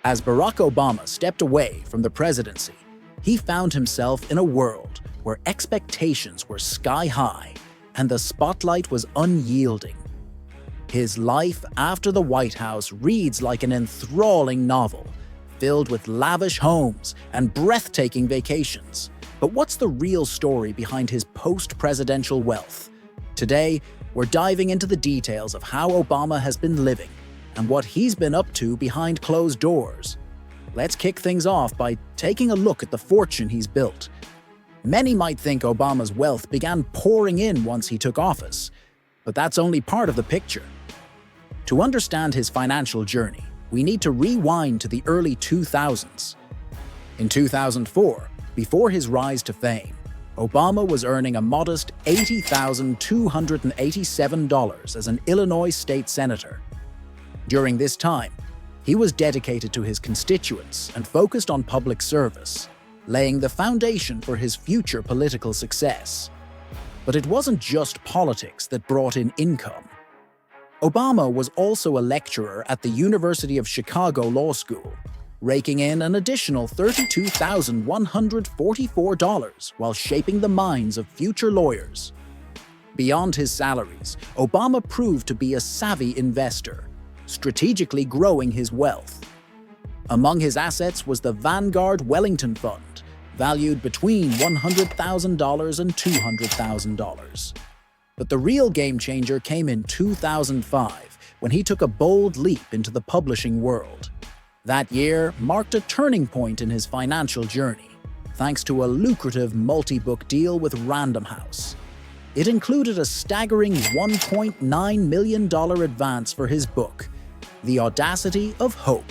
As Barack Obama stepped away from the presidency, he found himself in a world where expectations were sky high and the spotlight was unyielding. His life after the White House reads like an enthralling novel, filled with lavish homes and breathtaking vacations. But what's the real story behind his post-presidential wealth? Today, we're diving into the details of how Obama has been living and what he's been up to behind closed doors. Let's kick things off by taking a look at the fortune he's built. Many might think Obama's wealth began pouring in once he took office, but that's only part of the picture. To understand his financial journey, we need to rewind to the early 2000s. In 2004, before his rise to fame, Obama was earning a modest $80,287 as an Illinois state senator. During this time, he was dedicated to his constituents and focused on public service, laying the foundation for his future political success. But it wasn't just politics that brought in income. Obama was also a lecturer at the University of Chicago Law School, raking in an additional $32,144 while shaping the minds of future lawyers. Beyond his salaries, Obama proved to be a savvy investor, strategically growing his wealth. Among his assets was the Vanguard Wellington Fund, valued between $100,000 and $200,000. But the real game changer came in 2005, when he took a bold leap into the publishing world. That year marked a turning point in his financial journey, thanks to a lucrative multi-book deal with Random House. It included a staggering $1.9 million advance for his book, The Audacity of Hope,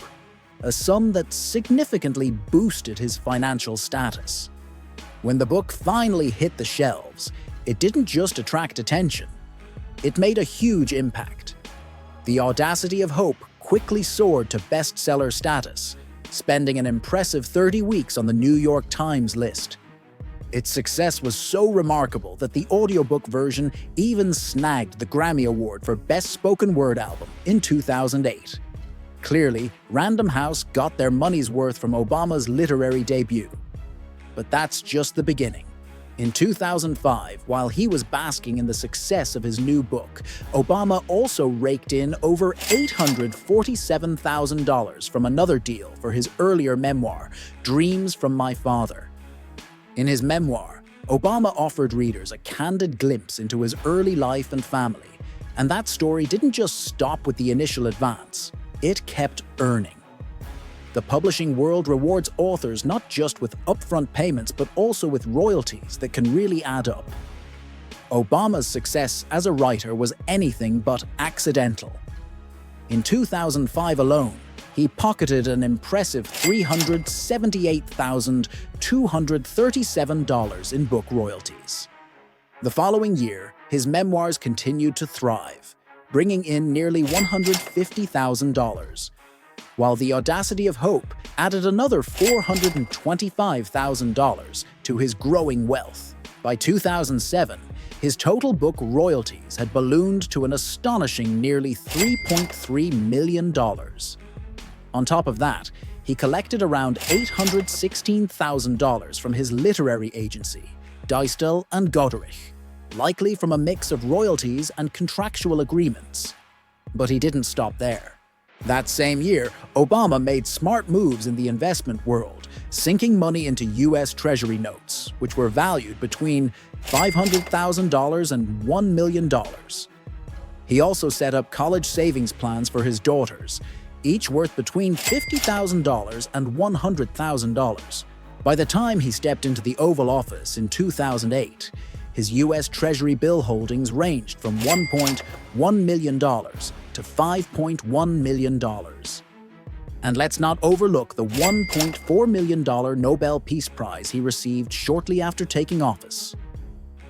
a sum that significantly boosted his financial status. When the book finally hit the shelves, it didn't just attract attention, it made a huge impact. The Audacity of Hope quickly soared to bestseller status, spending an impressive 30 weeks on the New York Times list. Its success was so remarkable that the audiobook version even snagged the Grammy Award for Best Spoken Word Album in 2008. Clearly, Random House got their money's worth from Obama's literary debut. But that's just the beginning. In 2005, while he was basking in the success of his new book, Obama also raked in over $847,000 from another deal for his earlier memoir, Dreams from My Father. In his memoir, Obama offered readers a candid glimpse into his early life and family, and that story didn't just stop with the initial advance, it kept earning. The publishing world rewards authors not just with upfront payments but also with royalties that can really add up. Obama's success as a writer was anything but accidental. In 2005 alone, he pocketed an impressive $378,237 in book royalties. The following year, his memoirs continued to thrive, bringing in nearly $150,000, while The Audacity of Hope added another $425,000 to his growing wealth. By 2007, his total book royalties had ballooned to an astonishing nearly $3.3 million. On top of that, he collected around $816,000 from his literary agency, Diestel and Goderich, likely from a mix of royalties and contractual agreements. But he didn't stop there. That same year, Obama made smart moves in the investment world, sinking money into U.S. Treasury notes, which were valued between $500,000 and $1 million. He also set up college savings plans for his daughters, each worth between $50,000 and $100,000. By the time he stepped into the Oval Office in 2008, his U.S. Treasury bill holdings ranged from $1.1 million to $5.1 million. And let's not overlook the $1.4 million Nobel Peace Prize he received shortly after taking office.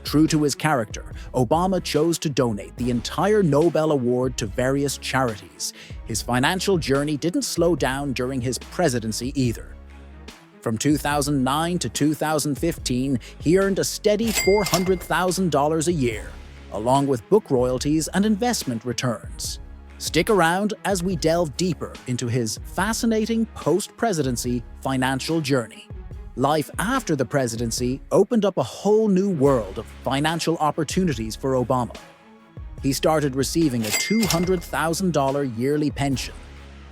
True to his character, Obama chose to donate the entire Nobel Award to various charities. His financial journey didn't slow down during his presidency either. From 2009 to 2015, he earned a steady $400,000 a year, along with book royalties and investment returns. Stick around as we delve deeper into his fascinating post-presidency financial journey. Life after the presidency opened up a whole new world of financial opportunities for Obama. He started receiving a $200,000 yearly pension,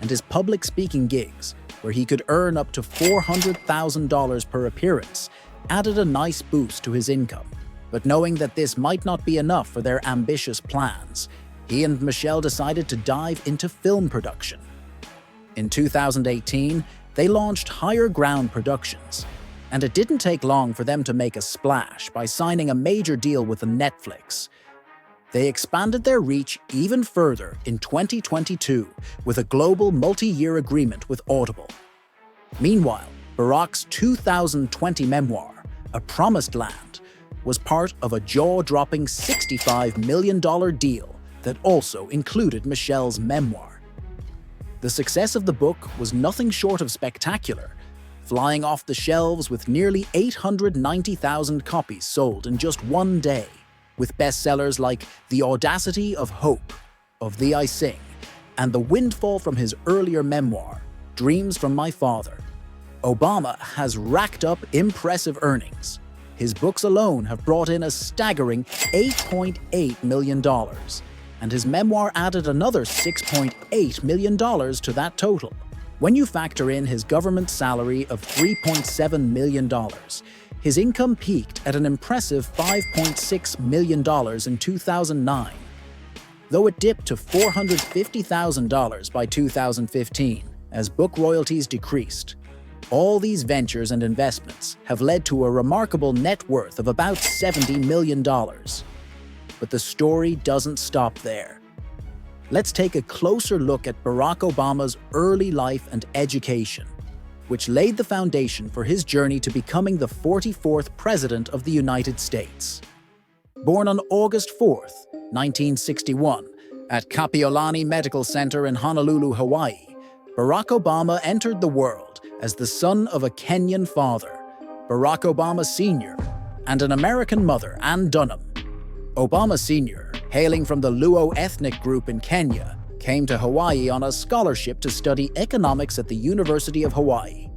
and his public speaking gigs, where he could earn up to $400,000 per appearance, added a nice boost to his income. But knowing that this might not be enough for their ambitious plans, he and Michelle decided to dive into film production. In 2018, they launched Higher Ground Productions, and it didn't take long for them to make a splash by signing a major deal with Netflix. They expanded their reach even further in 2022 with a global multi-year agreement with Audible. Meanwhile, Barack's 2020 memoir, A Promised Land, was part of a jaw-dropping $65 million deal that also included Michelle's memoir. The success of the book was nothing short of spectacular, flying off the shelves with nearly 890,000 copies sold in just one day, with bestsellers like The Audacity of Hope, Of Thee I Sing, and The Windfall from his earlier memoir, Dreams from My Father. Obama has racked up impressive earnings. His books alone have brought in a staggering $8.8 million, and his memoir added another $6.8 million to that total. When you factor in his government salary of $3.7 million, his income peaked at an impressive $5.6 million in 2009, though it dipped to $450,000 by 2015 as book royalties decreased. All these ventures and investments have led to a remarkable net worth of about $70 million. But the story doesn't stop there. Let's take a closer look at Barack Obama's early life and education, which laid the foundation for his journey to becoming the 44th President of the United States. Born on August 4, 1961, at Kapiolani Medical Center in Honolulu, Hawaii, Barack Obama entered the world as the son of a Kenyan father, Barack Obama Sr., and an American mother, Ann Dunham. Obama Sr., hailing from the Luo ethnic group in Kenya, came to Hawaii on a scholarship to study economics at the University of Hawaii.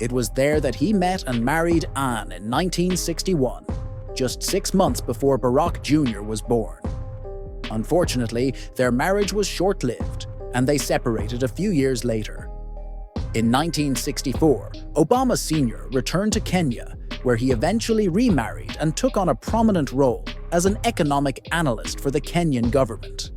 It was there that he met and married Ann in 1961, just 6 months before Barack Jr. was born. Unfortunately, their marriage was short-lived, and they separated a few years later. In 1964, Obama Sr. returned to Kenya, where he eventually remarried and took on a prominent role as an economic analyst for the Kenyan government.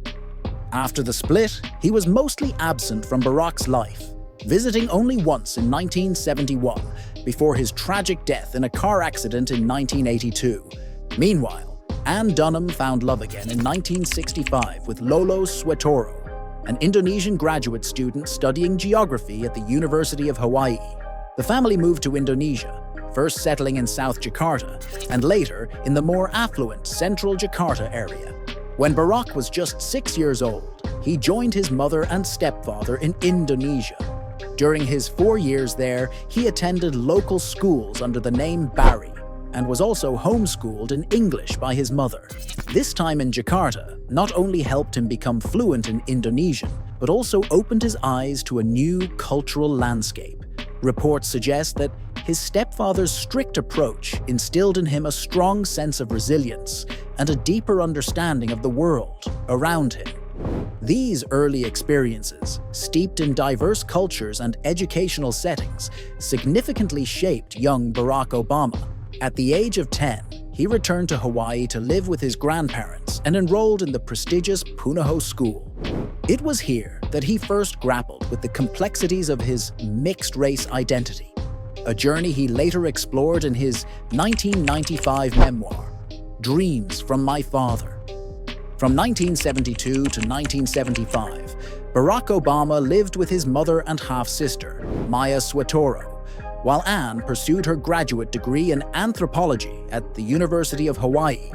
After the split, he was mostly absent from Barack's life, visiting only once in 1971 before his tragic death in a car accident in 1982. Meanwhile, Ann Dunham found love again in 1965 with Lolo Swetoro, an Indonesian graduate student studying geography at the University of Hawaii. The family moved to Indonesia, first settling in South Jakarta, and later in the more affluent central Jakarta area. When Barack was just 6 years old, he joined his mother and stepfather in Indonesia. During his 4 years there, he attended local schools under the name Barry, and was also homeschooled in English by his mother. This time in Jakarta not only helped him become fluent in Indonesian, but also opened his eyes to a new cultural landscape. Reports suggest that his stepfather's strict approach instilled in him a strong sense of resilience and a deeper understanding of the world around him. These early experiences, steeped in diverse cultures and educational settings, significantly shaped young Barack Obama. At the age of 10, he returned to Hawaii to live with his grandparents and enrolled in the prestigious Punahou School. It was here that he first grappled with the complexities of his mixed-race identity, a journey he later explored in his 1995 memoir, Dreams from My Father. From 1972 to 1975, Barack Obama lived with his mother and half-sister, Maya Swetoro, while Ann pursued her graduate degree in anthropology at the University of Hawaii.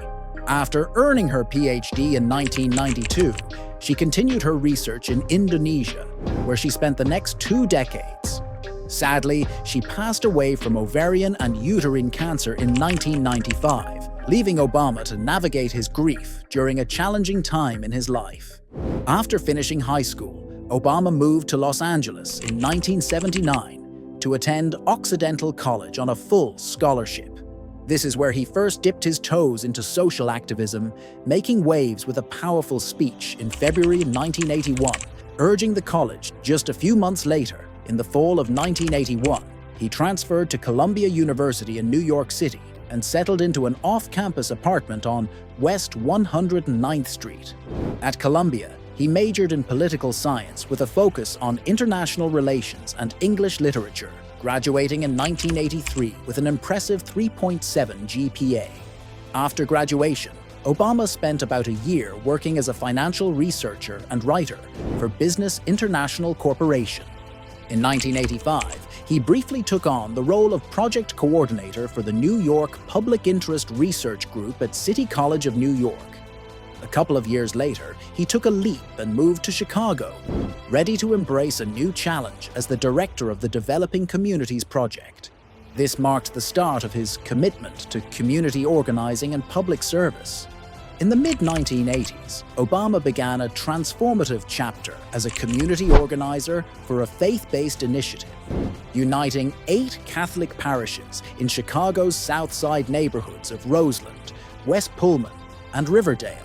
After earning her PhD in 1992, she continued her research in Indonesia, where she spent the next 2 decades. Sadly, she passed away from ovarian and uterine cancer in 1995, leaving Obama to navigate his grief during a challenging time in his life. After finishing high school, Obama moved to Los Angeles in 1979 to attend Occidental College on a full scholarship. This is where he first dipped his toes into social activism, making waves with a powerful speech in February 1981, urging the college. Just a few months later, in the fall of 1981, he transferred to Columbia University in New York City and settled into an off-campus apartment on West 109th Street. At Columbia, he majored in political science with a focus on international relations and English literature, graduating in 1983 with an impressive 3.7 GPA. After graduation, Obama spent about a year working as a financial researcher and writer for Business International Corporation. In 1985, he briefly took on the role of project coordinator for the New York Public Interest Research Group at City College of New York. A couple of years later, he took a leap and moved to Chicago, ready to embrace a new challenge as the director of the Developing Communities Project. This marked the start of his commitment to community organizing and public service. In the mid-1980s, Obama began a transformative chapter as a community organizer for a faith-based initiative, uniting 8 Catholic parishes in Chicago's South Side neighborhoods of Roseland, West Pullman, and Riverdale.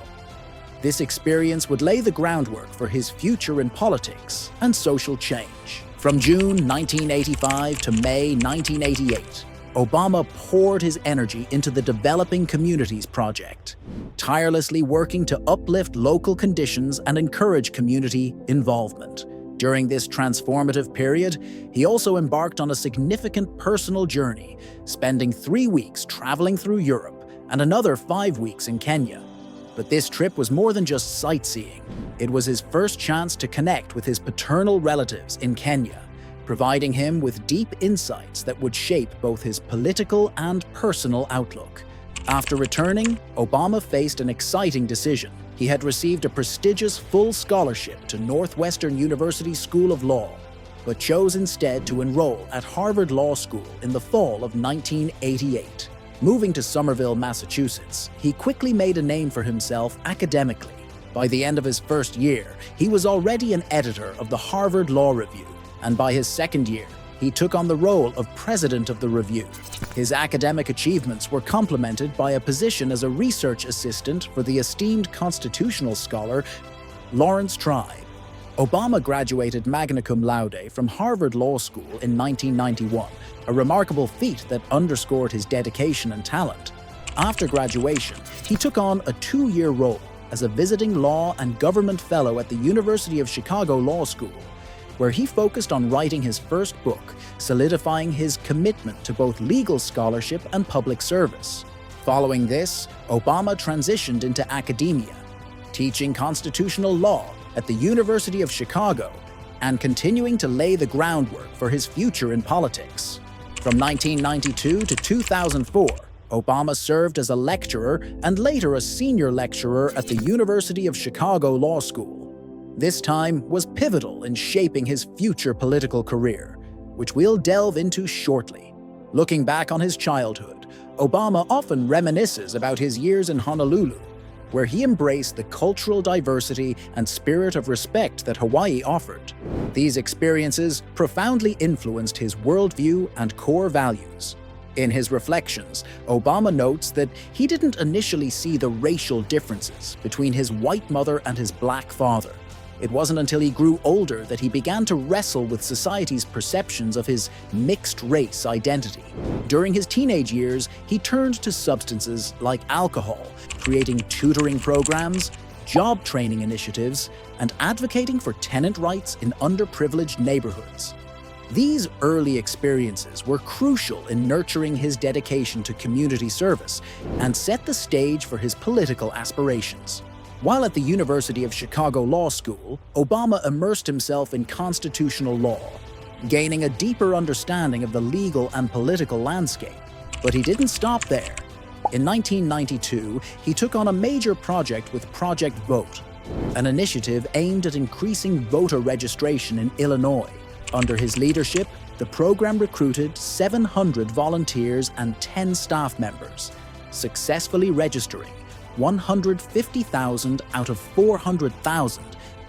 This experience would lay the groundwork for his future in politics and social change. From June 1985 to May 1988, Obama poured his energy into the Developing Communities Project, tirelessly working to uplift local conditions and encourage community involvement. During this transformative period, he also embarked on a significant personal journey, spending 3 weeks traveling through Europe and another 5 weeks in Kenya. But this trip was more than just sightseeing. It was his first chance to connect with his paternal relatives in Kenya, providing him with deep insights that would shape both his political and personal outlook. After returning, Obama faced an exciting decision. He had received a prestigious full scholarship to Northwestern University School of Law, but chose instead to enroll at Harvard Law School in the fall of 1988. Moving to Somerville, Massachusetts, he quickly made a name for himself academically. By the end of his first year, he was already an editor of the Harvard Law Review, and by his second year, he took on the role of president of the review. His academic achievements were complemented by a position as a research assistant for the esteemed constitutional scholar Lawrence Tribe. Obama graduated magna cum laude from Harvard Law School in 1991, a remarkable feat that underscored his dedication and talent. After graduation, he took on a 2-year role as a visiting law and government fellow at the University of Chicago Law School, where he focused on writing his first book, solidifying his commitment to both legal scholarship and public service. Following this, Obama transitioned into academia, teaching constitutional law at the University of Chicago and continuing to lay the groundwork for his future in politics. From 1992 to 2004, Obama served as a lecturer and later a senior lecturer at the University of Chicago Law School. This time was pivotal in shaping his future political career, which we'll delve into shortly. Looking back on his childhood, Obama often reminisces about his years in Honolulu, where he embraced the cultural diversity and spirit of respect that Hawaii offered. These experiences profoundly influenced his worldview and core values. In his reflections, Obama notes that he didn't initially see the racial differences between his white mother and his black father. It wasn't until he grew older that he began to wrestle with society's perceptions of his mixed-race identity. During his teenage years, he turned to substances like alcohol, creating tutoring programs, job training initiatives, and advocating for tenant rights in underprivileged neighborhoods. These early experiences were crucial in nurturing his dedication to community service and set the stage for his political aspirations. While at the University of Chicago Law School, Obama immersed himself in constitutional law, gaining a deeper understanding of the legal and political landscape. But he didn't stop there. In 1992, he took on a major project with Project Vote, an initiative aimed at increasing voter registration in Illinois. Under his leadership, the program recruited 700 volunteers and 10 staff members, successfully registering 150,000 out of 400,000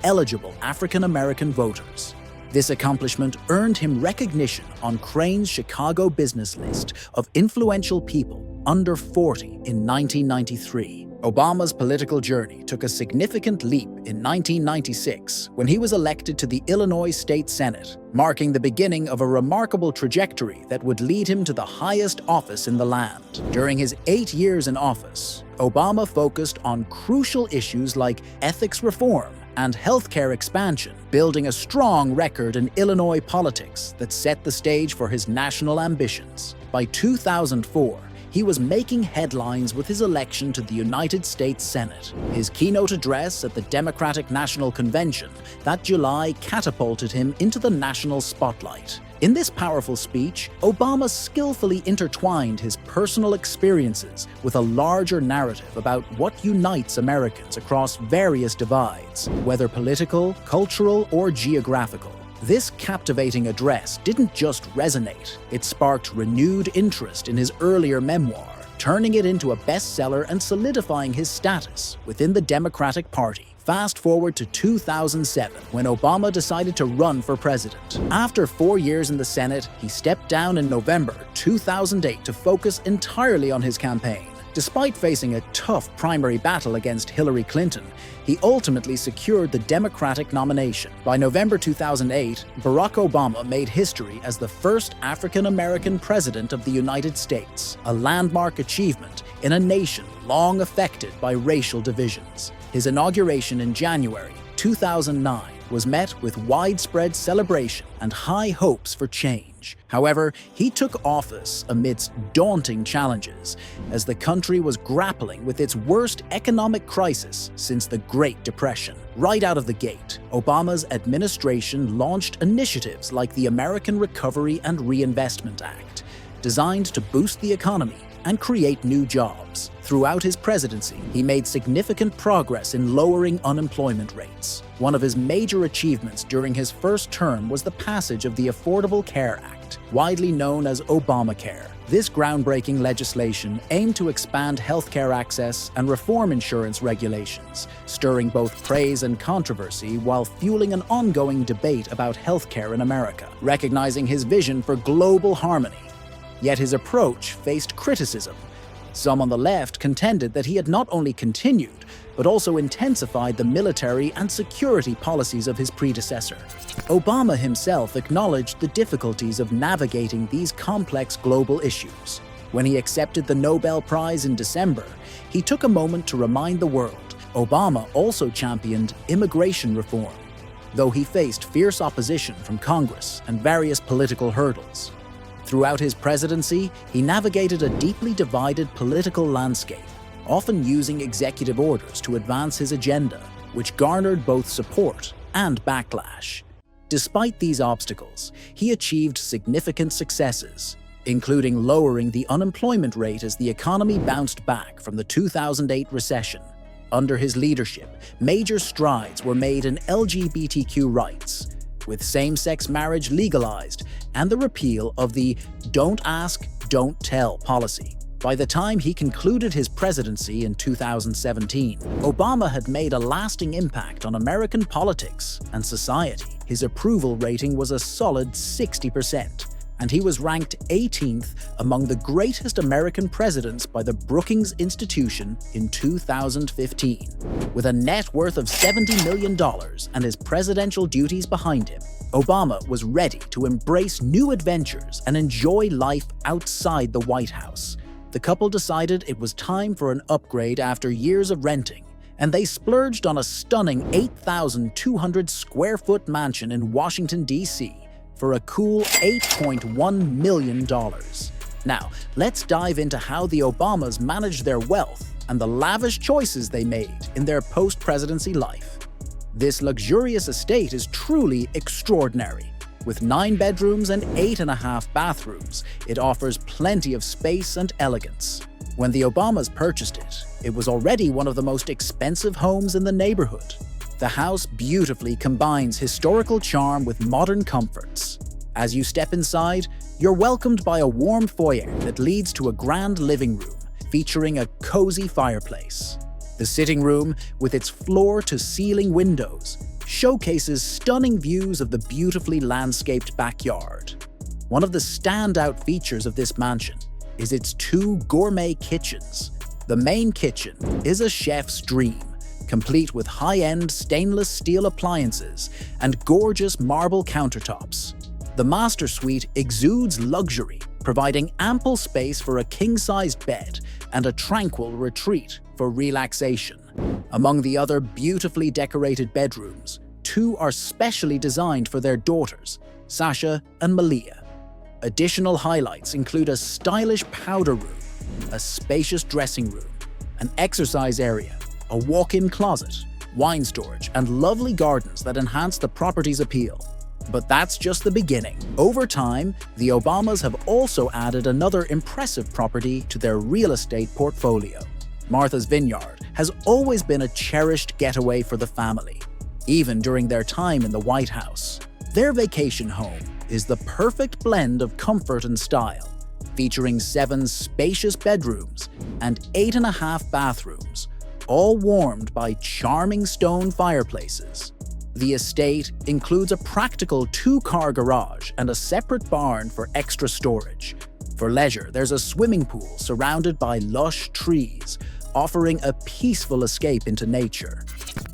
eligible African-American voters. This accomplishment earned him recognition on Crain's Chicago business list of influential people under 40 in 1993. Obama's political journey took a significant leap in 1996 when he was elected to the Illinois State Senate, marking the beginning of a remarkable trajectory that would lead him to the highest office in the land. During his 8 years in office, Obama focused on crucial issues like ethics reform and healthcare expansion, building a strong record in Illinois politics that set the stage for his national ambitions. By 2004, he was making headlines with his election to the United States Senate. His keynote address at the Democratic National Convention that July catapulted him into the national spotlight. In this powerful speech, Obama skillfully intertwined his personal experiences with a larger narrative about what unites Americans across various divides, whether political, cultural, or geographical. This captivating address didn't just resonate, it sparked renewed interest in his earlier memoir, turning it into a bestseller and solidifying his status within the Democratic Party. Fast forward to 2007, when Obama decided to run for president. After 4 years in the Senate, he stepped down in November 2008 to focus entirely on his campaign. Despite facing a tough primary battle against Hillary Clinton, he ultimately secured the Democratic nomination. By November 2008, Barack Obama made history as the first African-American president of the United States, a landmark achievement in a nation long affected by racial divisions. His inauguration in January 2009 was met with widespread celebration and high hopes for change. However, he took office amidst daunting challenges as the country was grappling with its worst economic crisis since the Great Depression. Right out of the gate, Obama's administration launched initiatives like the American Recovery and Reinvestment Act, designed to boost the economy and create new jobs. Throughout his presidency, he made significant progress in lowering unemployment rates. One of his major achievements during his first term was the passage of the Affordable Care Act, widely known as Obamacare. This groundbreaking legislation aimed to expand healthcare access and reform insurance regulations, stirring both praise and controversy while fueling an ongoing debate about healthcare in America. Recognizing his vision for global harmony, yet his approach faced criticism. Some on the left contended that he had not only continued, but also intensified the military and security policies of his predecessor. Obama himself acknowledged the difficulties of navigating these complex global issues. When he accepted the Nobel Prize in December, he took a moment to remind the world Obama also championed immigration reform, though he faced fierce opposition from Congress and various political hurdles. Throughout his presidency, he navigated a deeply divided political landscape, often using executive orders to advance his agenda, which garnered both support and backlash. Despite these obstacles, he achieved significant successes, including lowering the unemployment rate as the economy bounced back from the 2008 recession. Under his leadership, major strides were made in LGBTQ rights, with same-sex marriage legalized and the repeal of the "Don't Ask, Don't Tell" policy. By the time he concluded his presidency in 2017, Obama had made a lasting impact on American politics and society. His approval rating was a solid 60%, and he was ranked 18th among the greatest American presidents by the Brookings Institution in 2015. With a net worth of $70 million and his presidential duties behind him, Obama was ready to embrace new adventures and enjoy life outside the White House. The couple decided it was time for an upgrade after years of renting, and they splurged on a stunning 8,200 square foot mansion in Washington, D.C. for a cool $8.1 million. Now, let's dive into how the Obamas managed their wealth and the lavish choices they made in their post-presidency life. This luxurious estate is truly extraordinary. With 9 bedrooms and 8.5 bathrooms, it offers plenty of space and elegance. When the Obamas purchased it, it was already one of the most expensive homes in the neighborhood. The house beautifully combines historical charm with modern comforts. As you step inside, you're welcomed by a warm foyer that leads to a grand living room featuring a cozy fireplace. The sitting room, with its floor-to-ceiling windows, showcases stunning views of the beautifully landscaped backyard. One of the standout features of this mansion is its 2 gourmet kitchens. The main kitchen is a chef's dream, complete with high-end stainless steel appliances and gorgeous marble countertops. The master suite exudes luxury, providing ample space for a king-sized bed and a tranquil retreat for relaxation. Among the other beautifully decorated bedrooms, 2 are specially designed for their daughters, Sasha and Malia. Additional highlights include a stylish powder room, a spacious dressing room, an exercise area, a walk-in closet, wine storage, and lovely gardens that enhance the property's appeal. But that's just the beginning. Over time, the Obamas have also added another impressive property to their real estate portfolio. Martha's Vineyard has always been a cherished getaway for the family, even during their time in the White House. Their vacation home is the perfect blend of comfort and style, featuring 7 spacious bedrooms and 8.5 bathrooms, all warmed by charming stone fireplaces. The estate includes a practical 2-car garage and a separate barn for extra storage. For leisure, there's a swimming pool surrounded by lush trees, offering a peaceful escape into nature.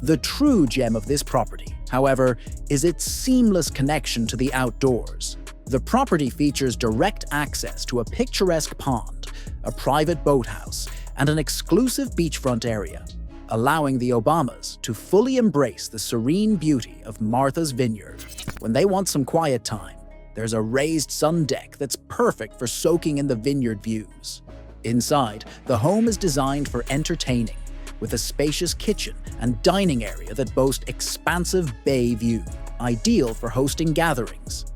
The true gem of this property, however, is its seamless connection to the outdoors. The property features direct access to a picturesque pond, a private boathouse, and an exclusive beachfront area, allowing the Obamas to fully embrace the serene beauty of Martha's Vineyard. When they want some quiet time, there's a raised sun deck that's perfect for soaking in the vineyard views. Inside, the home is designed for entertaining, with a spacious kitchen and dining area that boast expansive bay view, ideal for hosting gatherings.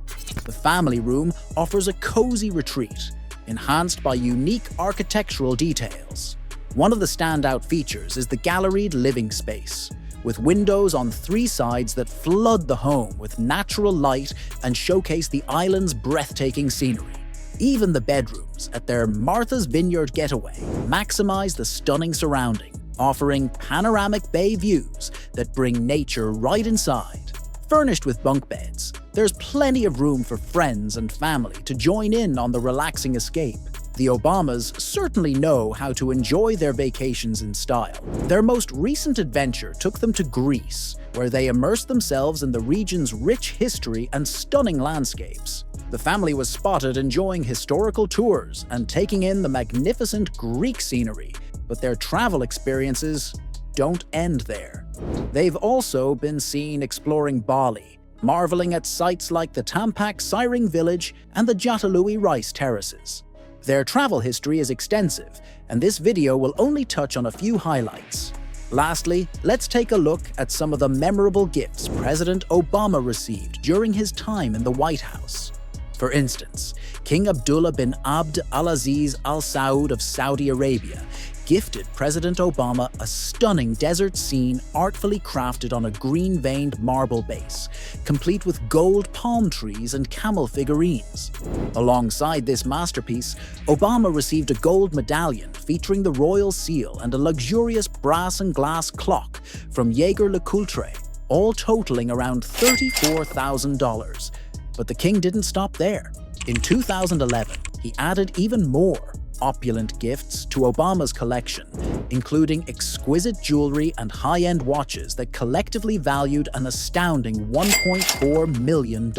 The family room offers a cozy retreat, enhanced by unique architectural details. One of the standout features is the galleried living space, with windows on 3 sides that flood the home with natural light and showcase the island's breathtaking scenery. Even the bedrooms at their Martha's Vineyard getaway maximize the stunning surrounding, offering panoramic bay views that bring nature right inside. Furnished with bunk beds, there's plenty of room for friends and family to join in on the relaxing escape. The Obamas certainly know how to enjoy their vacations in style. Their most recent adventure took them to Greece, where they immersed themselves in the region's rich history and stunning landscapes. The family was spotted enjoying historical tours and taking in the magnificent Greek scenery, but their travel experiences don't end there. They've also been seen exploring Bali, marveling at sites like the Tampak Siring Village and the Jatalui rice terraces. Their travel history is extensive, and this video will only touch on a few highlights. Lastly, let's take a look at some of the memorable gifts President Obama received during his time in the White House. For instance, King Abdullah bin Abd al-Aziz Al Saud of Saudi Arabia gifted President Obama a stunning desert scene artfully crafted on a green-veined marble base, complete with gold palm trees and camel figurines. Alongside this masterpiece, Obama received a gold medallion featuring the royal seal and a luxurious brass and glass clock from Jaeger LeCoultre, all totaling around $34,000. But the king didn't stop there. In 2011, he added even more opulent gifts to Obama's collection, including exquisite jewelry and high-end watches that collectively valued an astounding $1.4 million.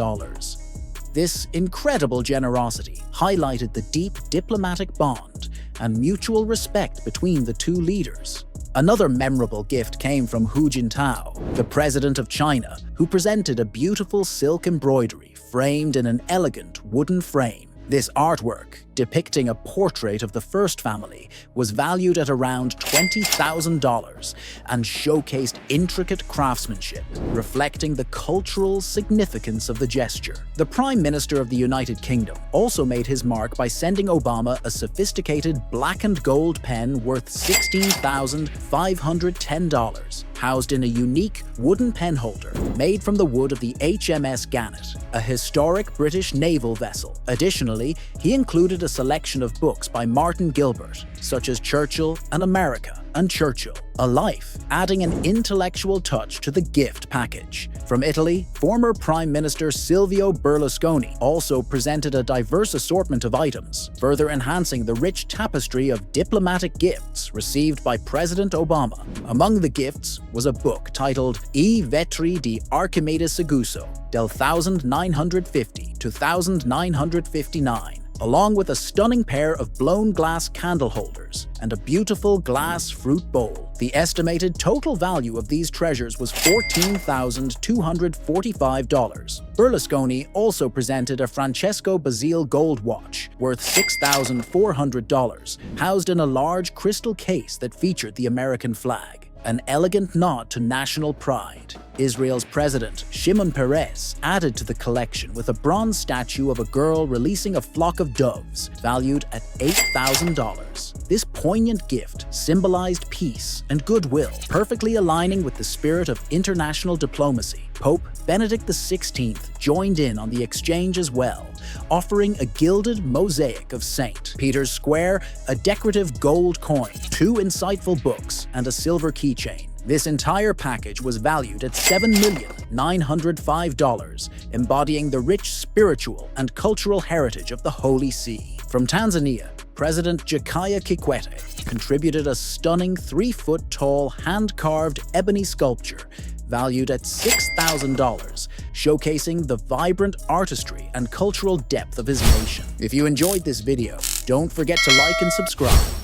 This incredible generosity highlighted the deep diplomatic bond and mutual respect between the two leaders. Another memorable gift came from Hu Jintao, the president of China, who presented a beautiful silk embroidery framed in an elegant wooden frame. This artwork, depicting a portrait of the first family, was valued at around $20,000 and showcased intricate craftsmanship, reflecting the cultural significance of the gesture. The Prime Minister of the United Kingdom also made his mark by sending Obama a sophisticated black and gold pen worth $16,510, housed in a unique wooden penholder made from the wood of the HMS Gannet, a historic British naval vessel. Additionally, he included a selection of books by Martin Gilbert, such as Churchill and America and Churchill, A Life, adding an intellectual touch to the gift package. From Italy, former Prime Minister Silvio Berlusconi also presented a diverse assortment of items, further enhancing the rich tapestry of diplomatic gifts received by President Obama. Among the gifts was a book titled I Vetri di Archimedes Seguso, del 1950 to 1959, along with a stunning pair of blown glass candle holders and a beautiful glass fruit bowl. The estimated total value of these treasures was $14,245. Berlusconi also presented a Francesco Basile gold watch worth $6,400, housed in a large crystal case that featured the American flag, an elegant nod to national pride. Israel's president, Shimon Peres, added to the collection with a bronze statue of a girl releasing a flock of doves, valued at $8,000. This poignant gift symbolized peace and goodwill, perfectly aligning with the spirit of international diplomacy. Pope Benedict XVI joined in on the exchange as well, offering a gilded mosaic of St. Peter's Square, a decorative gold coin, 2 insightful books, and a silver keychain. This entire package was valued at $7,905, embodying the rich spiritual and cultural heritage of the Holy See. From Tanzania, President Jakaya Kikwete contributed a stunning 3-foot-tall hand-carved ebony sculpture valued at $6,000, showcasing the vibrant artistry and cultural depth of his nation. If you enjoyed this video, don't forget to like and subscribe.